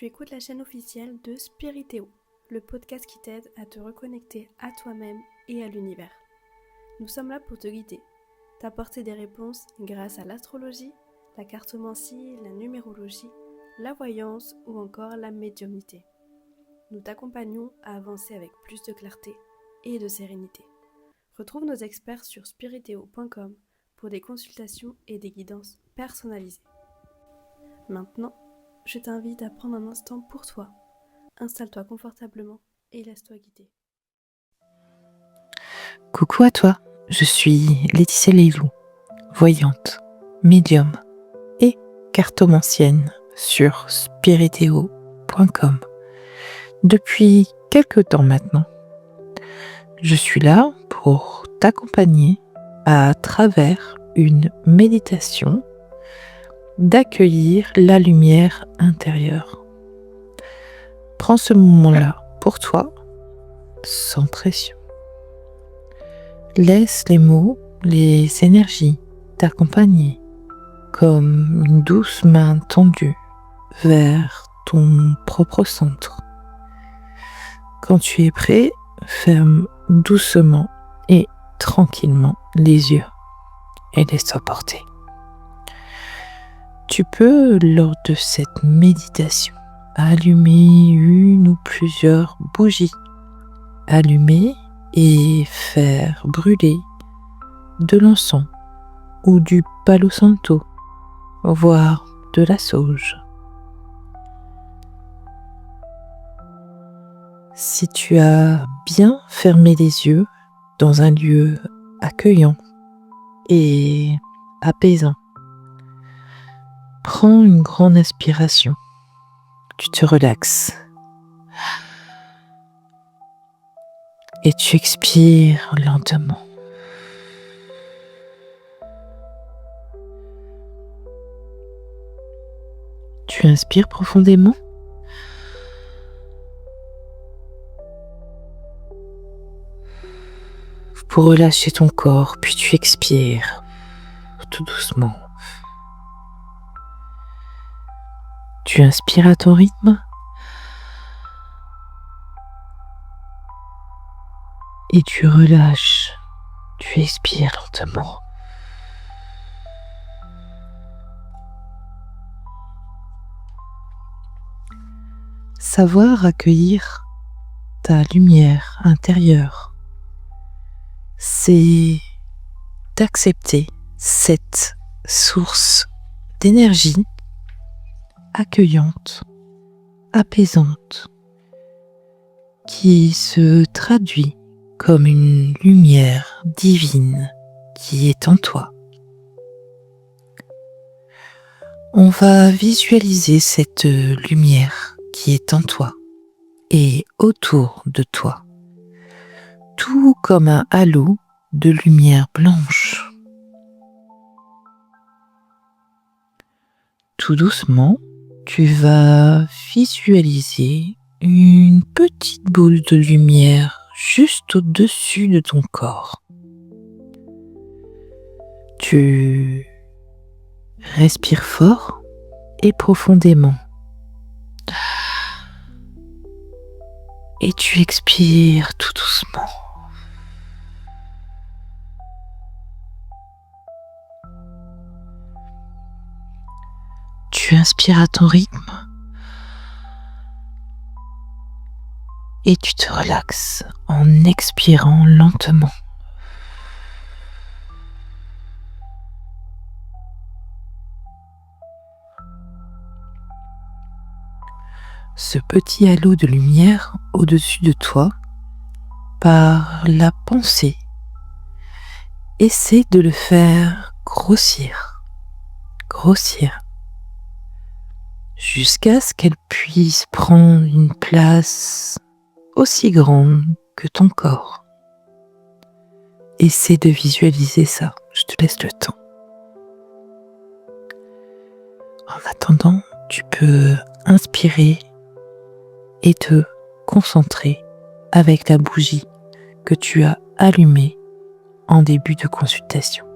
Tu écoutes la chaîne officielle de Spiritéo, le podcast qui t'aide à te reconnecter à toi-même et à l'univers. Nous sommes là pour te guider, t'apporter des réponses grâce à l'astrologie, la cartomancie, la numérologie, la voyance ou encore la médiumnité. Nous t'accompagnons à avancer avec plus de clarté et de sérénité. Retrouve nos experts sur spiritéo.com pour des consultations et des guidances personnalisées. Maintenant, je t'invite à prendre un instant pour toi. Installe-toi confortablement et laisse-toi guider. Coucou à toi, je suis Laetitia Leilou, voyante, médium et cartomancienne sur spiritéo.com. Depuis quelque temps maintenant, je suis là pour t'accompagner à travers une méditation d'accueillir la lumière intérieure. Prends ce moment-là pour toi, sans pression. Laisse les mots, les énergies t'accompagner comme une douce main tendue vers ton propre centre. Quand tu es prêt, ferme doucement et tranquillement les yeux et laisse-toi porter. Tu peux, lors de cette méditation, allumer une ou plusieurs bougies. Allumer et faire brûler de l'encens ou du palo santo, voire de la sauge. Si tu as bien fermé les yeux dans un lieu accueillant et apaisant, prends une grande inspiration. Tu te relaxes et tu expires lentement. Tu inspires profondément pour relâcher ton corps, puis tu expires tout doucement. Tu inspires à ton rythme et tu relâches. Tu expires lentement. Savoir accueillir ta lumière intérieure, c'est d'accepter cette source d'énergie accueillante, apaisante, qui se traduit comme une lumière divine qui est en toi. On va visualiser cette lumière qui est en toi et autour de toi, tout comme un halo de lumière blanche. Tout doucement, tu vas visualiser une petite boule de lumière juste au-dessus de ton corps. Tu respires fort et profondément. Et tu expires tout doucement. Tu inspires à ton rythme et tu te relaxes en expirant lentement. Ce petit halo de lumière au-dessus de toi, par la pensée, essaie de le faire grossir, jusqu'à ce qu'elle puisse prendre une place aussi grande que ton corps. Essaie de visualiser ça, je te laisse le temps. En attendant, tu peux inspirer et te concentrer avec la bougie que tu as allumée en début de consultation.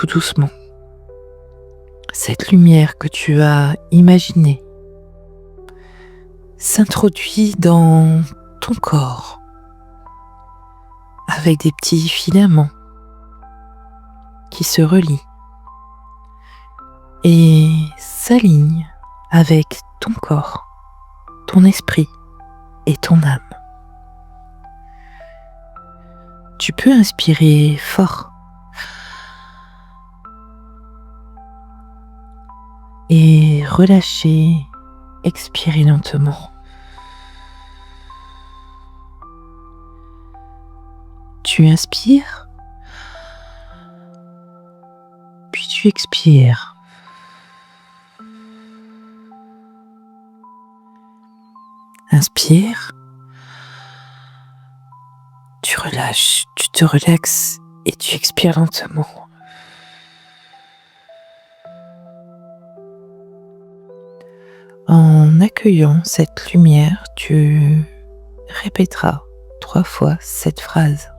tout doucement, cette lumière que tu as imaginée s'introduit dans ton corps avec des petits filaments qui se relient et s'alignent avec ton corps, ton esprit et ton âme. Tu peux inspirer fort et relâcher, expirer lentement. Tu inspires, puis tu expires. Inspire, tu relâches, tu te relaxes et tu expires lentement. En accueillant cette lumière, tu répéteras 3 fois cette phrase.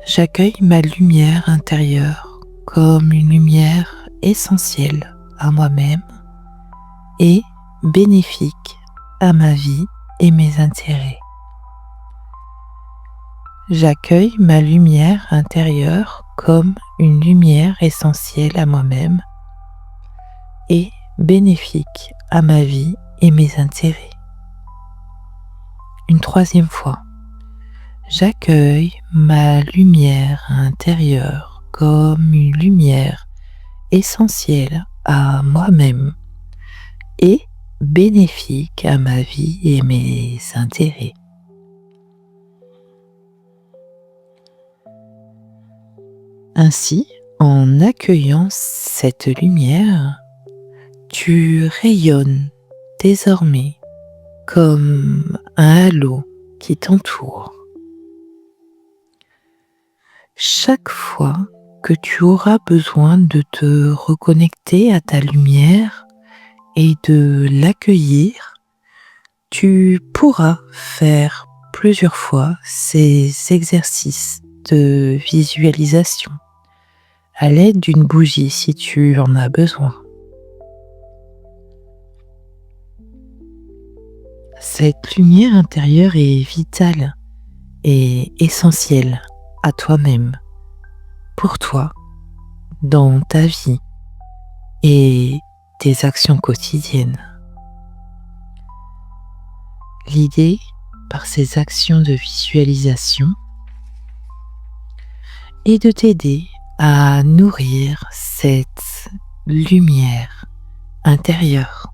J'accueille ma lumière intérieure comme une lumière essentielle à moi-même et bénéfique à ma vie et mes intérêts. J'accueille ma lumière intérieure comme une lumière essentielle à moi-même et bénéfique à ma vie et mes intérêts. Une 3e fois. J'accueille ma lumière intérieure comme une lumière essentielle à moi-même et bénéfique à ma vie et mes intérêts. Ainsi, en accueillant cette lumière, tu rayonnes désormais comme un halo qui t'entoure. Chaque fois que tu auras besoin de te reconnecter à ta lumière et de l'accueillir, tu pourras faire plusieurs fois ces exercices de visualisation à l'aide d'une bougie si tu en as besoin. Cette lumière intérieure est vitale et essentielle à toi-même, pour toi, dans ta vie et tes actions quotidiennes. L'idée, par ces actions de visualisation, est de t'aider à nourrir cette lumière intérieure,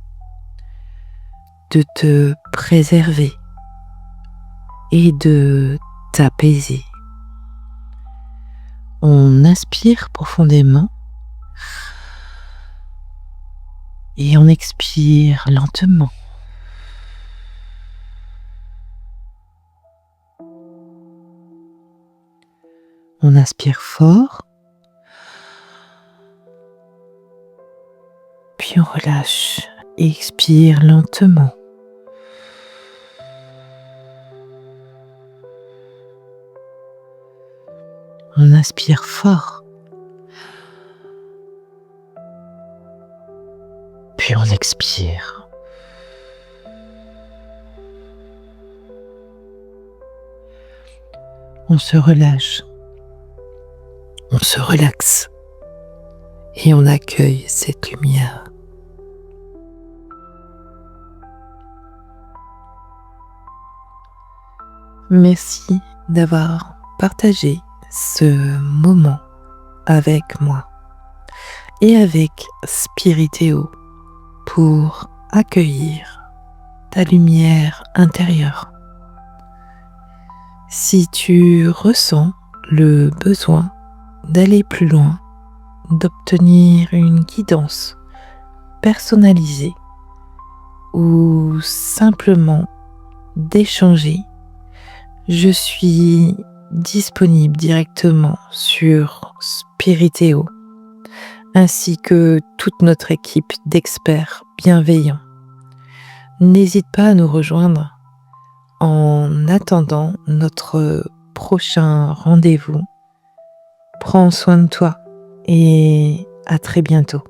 de te préserver et de t'apaiser. On inspire profondément et on expire lentement. On inspire fort, puis on relâche et expire lentement. On inspire fort, puis on expire. On se relâche, on se relaxe et on accueille cette lumière. Merci d'avoir partagé ce moment avec moi et avec Spiritéo pour accueillir ta lumière intérieure. Si tu ressens le besoin d'aller plus loin, d'obtenir une guidance personnalisée ou simplement d'échanger, je suis disponible directement sur Spiritéo, ainsi que toute notre équipe d'experts bienveillants. N'hésite pas à nous rejoindre en attendant notre prochain rendez-vous. Prends soin de toi et à très bientôt.